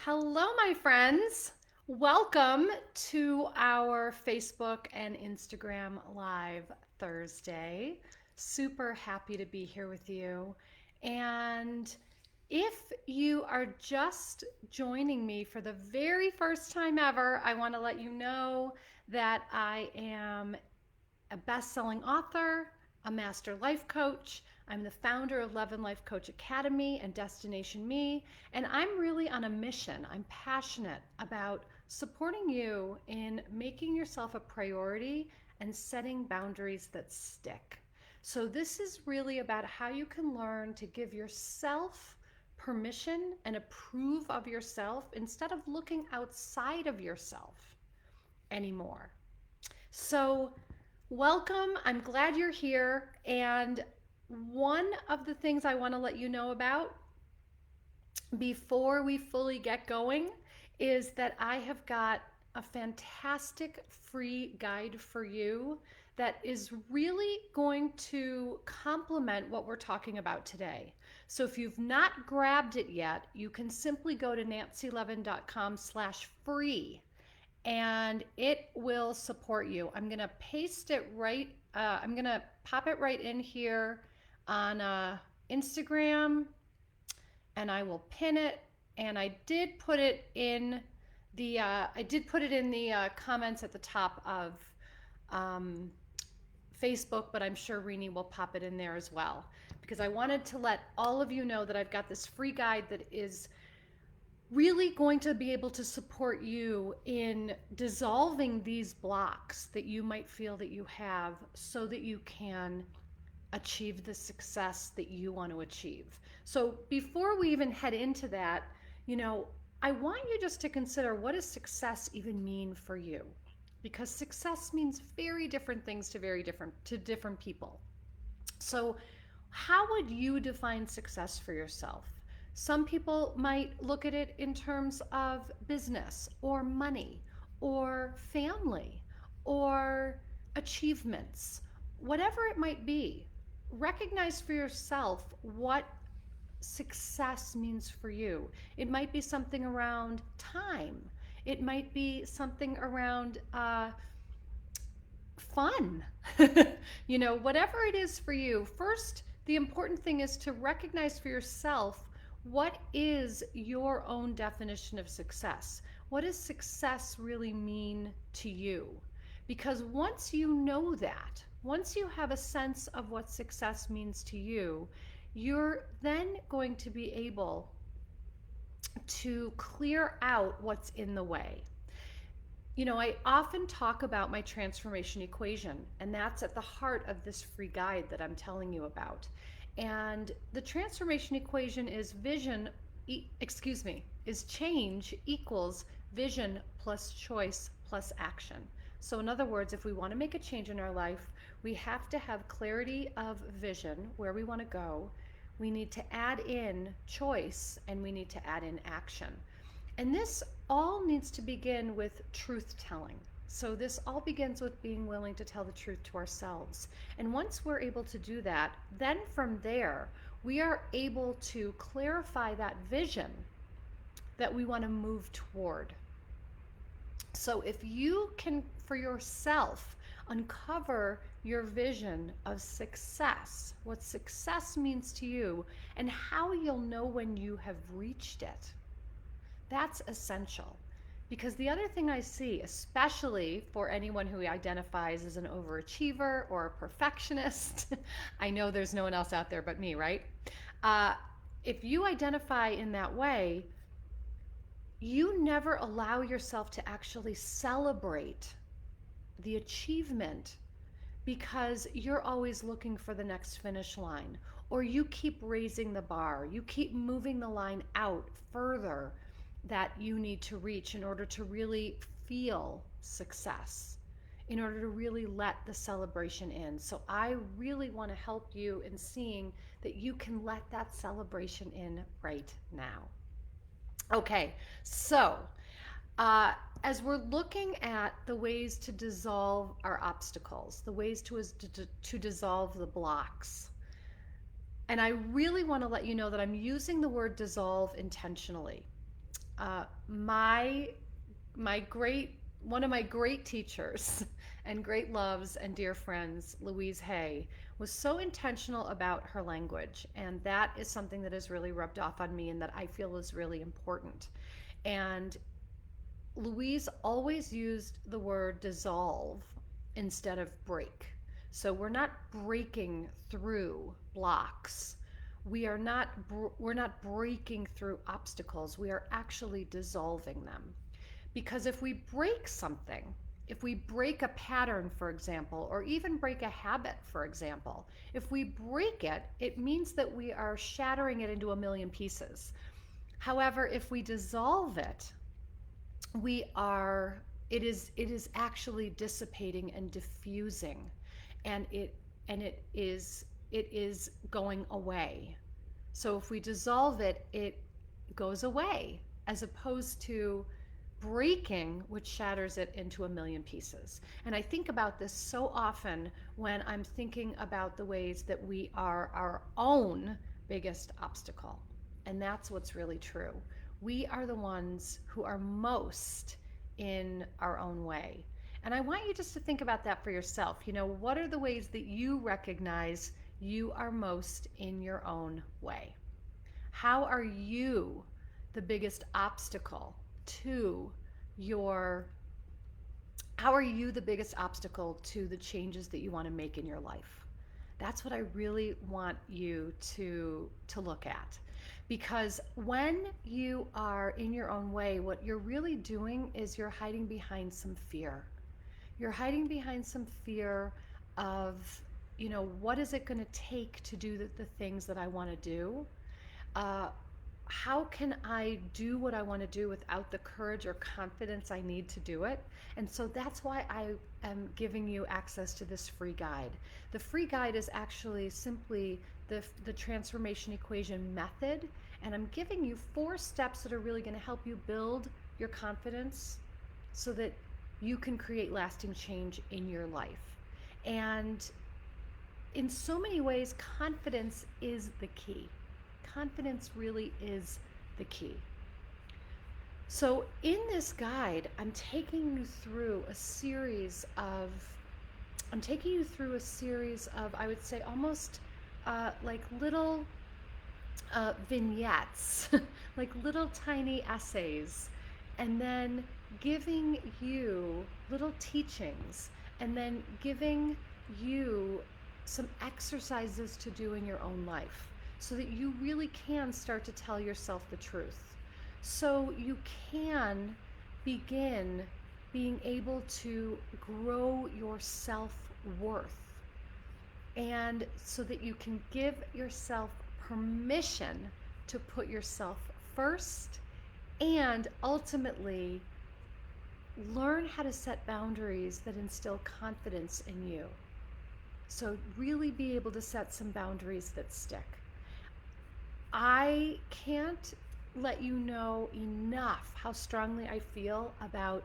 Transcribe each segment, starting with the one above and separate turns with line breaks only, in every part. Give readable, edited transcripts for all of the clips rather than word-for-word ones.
Hello, my friends. Welcome to our Facebook and Instagram Live Thursday. Super happy to be here with you. And if you are just joining me for the very first time ever, I want to let you know that I am a best-selling author, a master life coach. I'm the founder of Levin Life Coach Academy and Destination Me, and I'm really on a mission. I'm passionate about supporting you in making yourself a priority and setting boundaries that stick. So this is really about how you can learn to give yourself permission and approve of yourself instead of looking outside of yourself anymore. So welcome. I'm glad you're here. And one of the things I want to let you know about before we fully get going is that I have got a fantastic free guide for you that is really going to complement what we're talking about today. So if you've not grabbed it yet, you can simply go to nancylevin.com/free and it will support you. I'm going to paste it right, I'm going to pop it right in here on Instagram, and I will pin it. And I did put it in the comments at the top of um, Facebook, but I'm sure Rini will pop it in there as well, because I wanted to let all of you know that I've got this free guide that is really going to be able to support you in dissolving these blocks that you might feel that you have so that you can achieve the success that you want to achieve. So before we even head into that, I want you just to consider, what does success even mean for you? Because success means very different things to different people. So how would you define success for yourself? Some people might look at it in terms of business or money or family or achievements, whatever it might be. Recognize for yourself what success means for you. It might be something around time. It might be something around fun. Whatever it is for you. First, the important thing is to recognize for yourself, what is your own definition of success? What does success really mean to you? Because once you know that, once you have a sense of what success means to you, you're then going to be able to clear out what's in the way. I often talk about my transformation equation, and that's at the heart of this free guide that I'm telling you about. And the transformation equation is is change equals vision plus choice plus action. So in other words, if we want to make a change in our life, we have to have clarity of vision, where we want to go. We need to add in choice, and we need to add in action. And this all needs to begin with truth telling. So this all begins with being willing to tell the truth to ourselves. And once we're able to do that, then from there, we are able to clarify that vision that we want to move toward. So if you can, for yourself, uncover your vision of success, what success means to you, and how you'll know when you have reached it, that's essential. Because the other thing I see, especially for anyone who identifies as an overachiever or a perfectionist, I know there's no one else out there but me, right? If you identify in that way, you never allow yourself to actually celebrate the achievement, because you're always looking for the next finish line, or you keep raising the bar, you keep moving the line out further that you need to reach in order to really feel success, in order to really let the celebration in. So I really want to help you in seeing that you can let that celebration in right now. Okay, so as we're looking at the ways to dissolve our obstacles, the ways to dissolve the blocks, and I really want to let you know that I'm using the word dissolve intentionally. My great one of my great teachers and great loves and dear friends, Louise Hay, was so intentional about her language, and that is something that has really rubbed off on me and that I feel is really important. And Louise always used the word dissolve instead of break. So we're not breaking through blocks. We're not breaking through obstacles. We are actually dissolving them. Because if we break something, if we break a pattern, for example, or even break a habit, for example, if we break it, it means that we are shattering it into a million pieces. However, if we dissolve it, it is actually dissipating and diffusing, and it is going away. So if we dissolve it, it goes away, as opposed to breaking, which shatters it into a million pieces. And I think about this so often when I'm thinking about the ways that we are our own biggest obstacle. And that's what's really true. We are the ones who are most in our own way. And I want you just to think about that for yourself. What are the ways that you recognize you are most in your own way? How are you the biggest obstacle to your how are you the biggest obstacle to the changes that you want to make in your life? That's what I really want you to look at. Because when you are in your own way, what you're really doing is you're hiding behind some fear. You're hiding behind some fear of, what is it going to take to do the things that I want to do? Uh, how can I do what I want to do without the courage or confidence I need to do it? And so that's why I am giving you access to this free guide. The free guide is actually simply the transformation equation method, and I'm giving you 4 steps that are really going to help you build your confidence so that you can create lasting change in your life. And in so many ways, confidence is the key. Confidence really is the key. So in this guide, I'm taking you through a series of I would say almost like little vignettes, like little tiny essays, and then giving you little teachings, and then giving you some exercises to do in your own life so that you really can start to tell yourself the truth. So you can begin being able to grow your self-worth, and so that you can give yourself permission to put yourself first, and ultimately learn how to set boundaries that instill confidence in you. So really be able to set some boundaries that stick. I can't let you know enough how strongly I feel about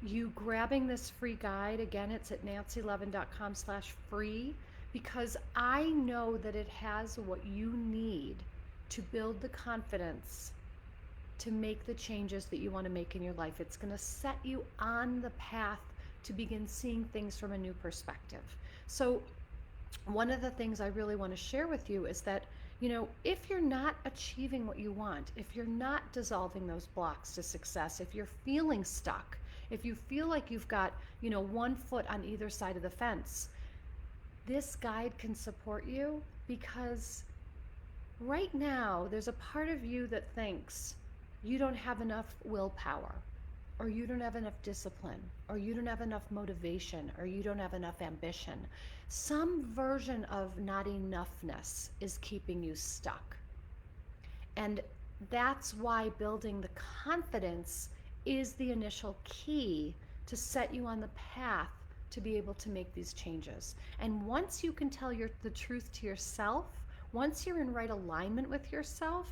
you grabbing this free guide. Again, it's at nancylevin.com/free, because I know that it has what you need to build the confidence to make the changes that you want to make in your life. It's going to set you on the path to begin seeing things from a new perspective. So one of the things I really want to share with you is that, if you're not achieving what you want, if you're not dissolving those blocks to success, if you're feeling stuck, if you feel like you've got, one foot on either side of the fence, this guide can support you, because right now there's a part of you that thinks you don't have enough willpower, or you don't have enough discipline, or you don't have enough motivation, or you don't have enough ambition. Some version of not enoughness is keeping you stuck. And that's why building the confidence is the initial key to set you on the path to be able to make these changes. And once you can tell the truth to yourself, once you're in right alignment with yourself,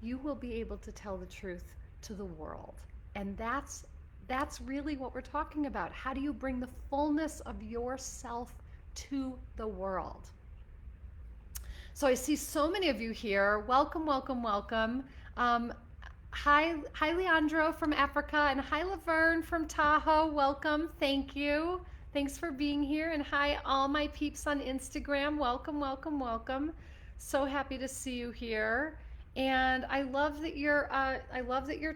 you will be able to tell the truth to the world. And that's really what we're talking about. How do you bring the fullness of yourself to the world? So I see so many of you here. Welcome, welcome, welcome. Hi, Leandro from Africa, and hi, Laverne from Tahoe. Welcome. Thank you. Thanks for being here. And hi, all my peeps on Instagram. Welcome, welcome, welcome. So happy to see you here. And I love that you're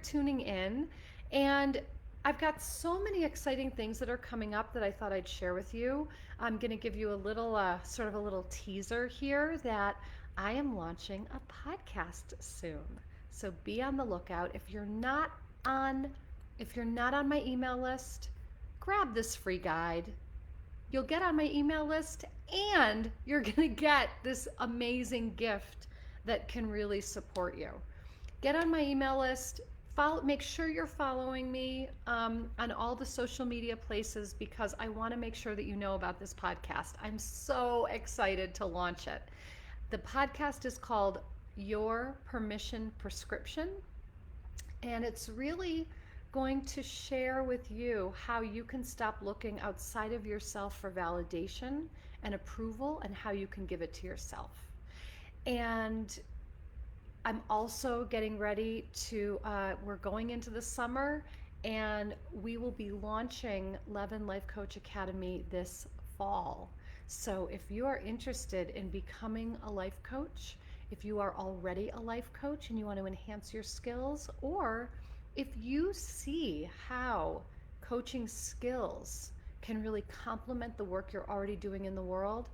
tuning in. And I've got so many exciting things that are coming up that I thought I'd share with you. I'm going to give you a little, sort of a little teaser here that I am launching a podcast soon. So be on the lookout. On if you're not on my email list, grab this free guide. You'll get on my email list and you're going to get this amazing gift that can really support you. Get on my email list. Make sure you're following me on all the social media places because I want to make sure that you know about this podcast. I'm so excited to launch it. The podcast is called Your Permission Prescription, and it's really going to share with you how you can stop looking outside of yourself for validation and approval and how you can give it to yourself. And I'm also getting ready to, we're going into the summer and we will be launching Levin Life Coach Academy this fall. So if you are interested in becoming a life coach, if you are already a life coach and you want to enhance your skills, or if you see how coaching skills can really complement the work you're already doing in the world,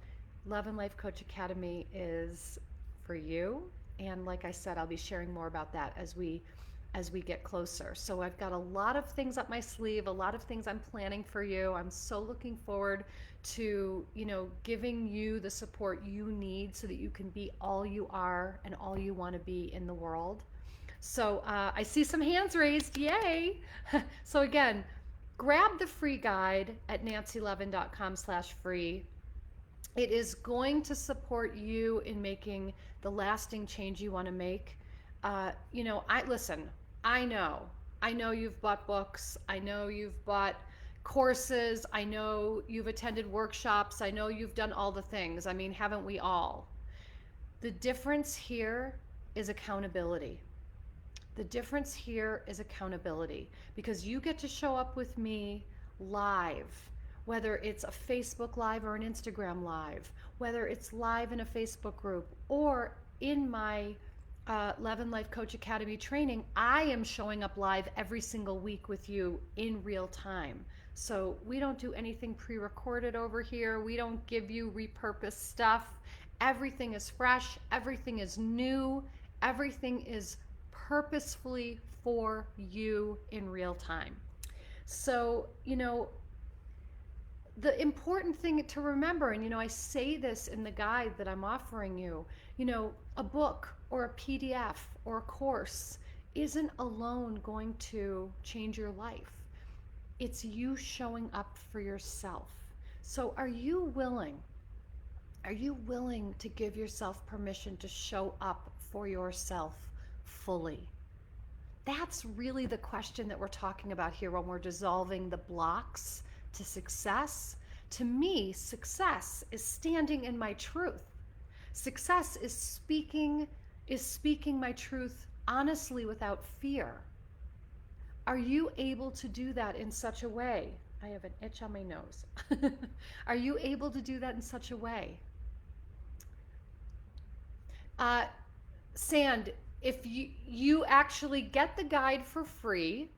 Levin Life Coach Academy is for you. And like I said, I'll be sharing more about that as we get closer. So I've got a lot of things up my sleeve, a lot of things I'm planning for you. I'm so looking forward to, giving you the support you need so that you can be all you are and all you want to be in the world. So I see some hands raised. Yay! So again, grab the free guide at nancylevin.com/free. It is going to support you in making the lasting change you want to make. I know you've bought books. I know you've bought courses. I know you've attended workshops. I know you've done all the things. I mean, haven't we all? The difference here is accountability. The difference here is accountability because you get to show up with me live, whether it's a Facebook Live or an Instagram Live, whether it's live in a Facebook group or in my Levin Life Coach Academy training. I am showing up live every single week with you in real time. So we don't do anything pre-recorded over here. We don't give you repurposed stuff. Everything is fresh. Everything is new. Everything is purposefully for you in real time. So, the important thing to remember, and I say this in the guide that I'm offering you, a book or a PDF or a course isn't alone going to change your life. It's you showing up for yourself. So are you willing to give yourself permission to show up for yourself fully? That's really the question that we're talking about here when we're dissolving the blocks to success. To me, success is standing in my truth. Success is speaking my truth honestly without fear. Are you able to do that in such a way? I have an itch on my nose. Are you able to do that in such a way? Sand, if you actually get the guide for free,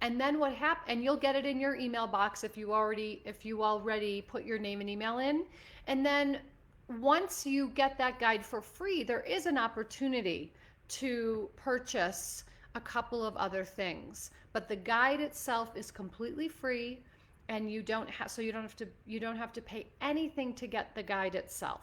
and then what happens, and you'll get it in your email box if you already put your name and email in. And then once you get that guide for free, there is an opportunity to purchase a couple of other things. But the guide itself is completely free, and you don't have to pay anything to get the guide itself.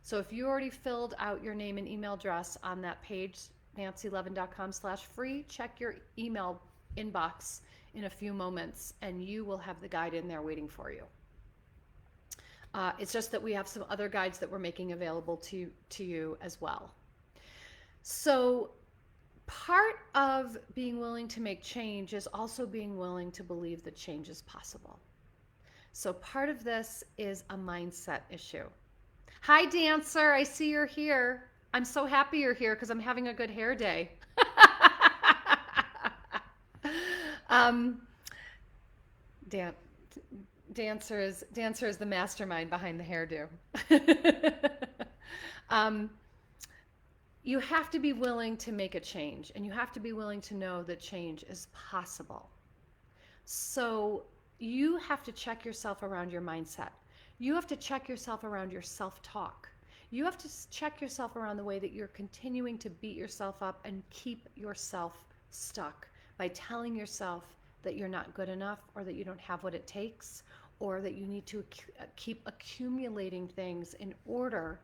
So if you already filled out your name and email address on that page, nancylevin.com/free, check your email inbox in a few moments and you will have the guide in there waiting for you. It's just that we have some other guides that we're making available to you as well. So part of being willing to make change is also being willing to believe that change is possible. So part of this is a mindset issue. Hi, Dancer. I see you're here. I'm so happy you're here because I'm having a good hair day. Um, Dan, Dancer is the mastermind behind the hairdo. um, you have to be willing to make a change, and you have to be willing to know that change is possible. So you have to check yourself around your mindset. You have to check yourself around your self-talk. You have to check yourself around the way that you're continuing to beat yourself up and keep yourself stuck by telling yourself that you're not good enough, or that you don't have what it takes, or that you need to keep accumulating things in order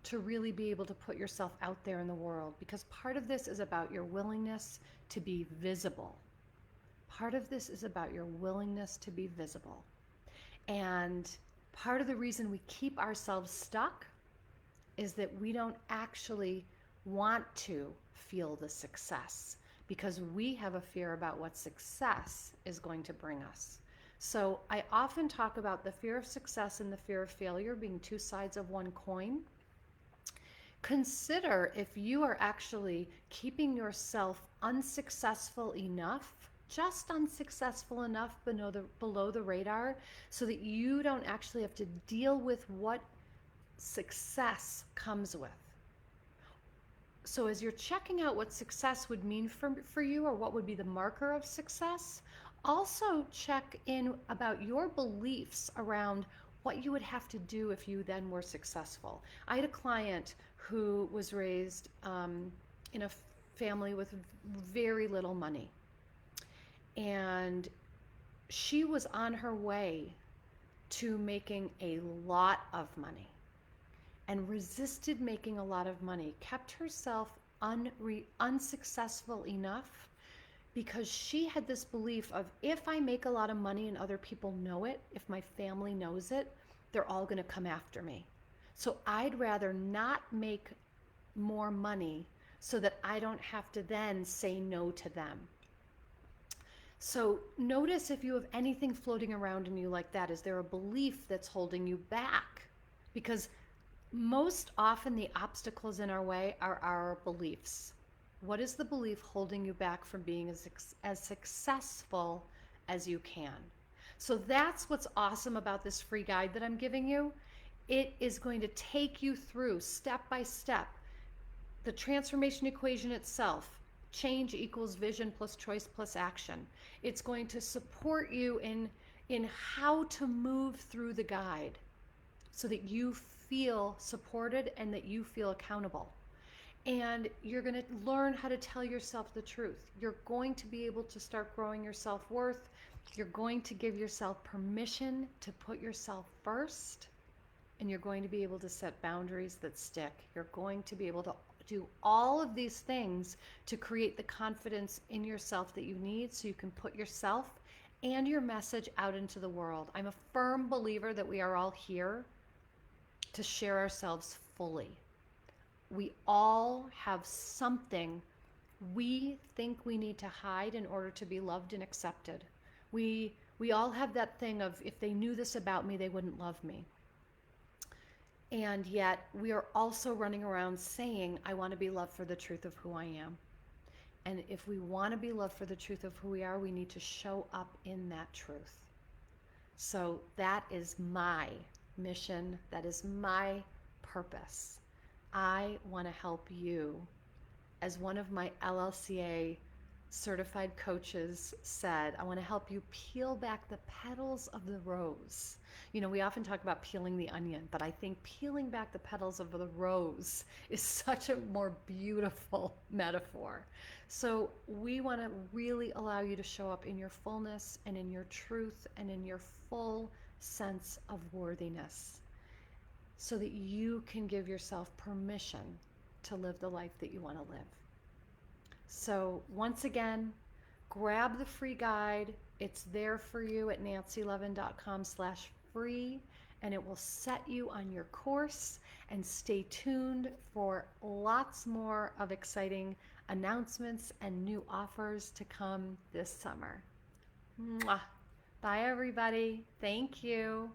to really be able to put yourself out there in the world. Because part of this is about your willingness to be visible. Part of this is about your willingness to be visible. And part of the reason we keep ourselves stuck is that we don't actually want to feel the success, because we have a fear about what success is going to bring us. So I often talk about the fear of success and the fear of failure being two sides of one coin. Consider if you are actually keeping yourself unsuccessful enough, just unsuccessful enough below the radar, so that you don't actually have to deal with what success comes with. So as you're checking out what success would mean for you, or what would be the marker of success, also check in about your beliefs around what you would have to do if you then were successful. I had a client who was raised in a family with very little money. And she was on her way to making a lot of money, and resisted making a lot of money, kept herself unsuccessful enough, because she had this belief of, if I make a lot of money and other people know it, if my family knows it, they're all going to come after me. So I'd rather not make more money so that I don't have to then say no to them. So notice if you have anything floating around in you like that. Is there a belief that's holding you back? Because most often the obstacles in our way are our beliefs. What is the belief holding you back from being as successful as you can? So that's what's awesome about this free guide that I'm giving you. It is going to take you through step by step the transformation equation itself. Change equals vision plus choice plus action. It's going to support you in how to move through the guide so that you feel supported and that you feel accountable. And you're going to learn how to tell yourself the truth. You're going to be able to start growing your self-worth. You're going to give yourself permission to put yourself first. And you're going to be able to set boundaries that stick. You're going to be able to do all of these things to create the confidence in yourself that you need, so you can put yourself and your message out into the world. I'm a firm believer that we are all here to share ourselves fully. We all have something we think we need to hide in order to be loved and accepted. We all have that thing of, if they knew this about me, they wouldn't love me. And yet we are also running around saying, I want to be loved for the truth of who I am. And if we want to be loved for the truth of who we are, we need to show up in that truth. So that is my mission. That is my purpose. I want to help you. As one of my LLCA certified coaches said, I want to help you peel back the petals of the rose. You know, we often talk about peeling the onion, but I think peeling back the petals of the rose is such a more beautiful metaphor. So we want to really allow you to show up in your fullness and in your truth and in your full sense of worthiness, so that you can give yourself permission to live the life that you want to live. So once again, grab the free guide. It's there for you at nancylevin.com/free, and it will set you on your course. And stay tuned for lots more of exciting announcements and new offers to come this summer. Mwah. Bye, everybody. Thank you.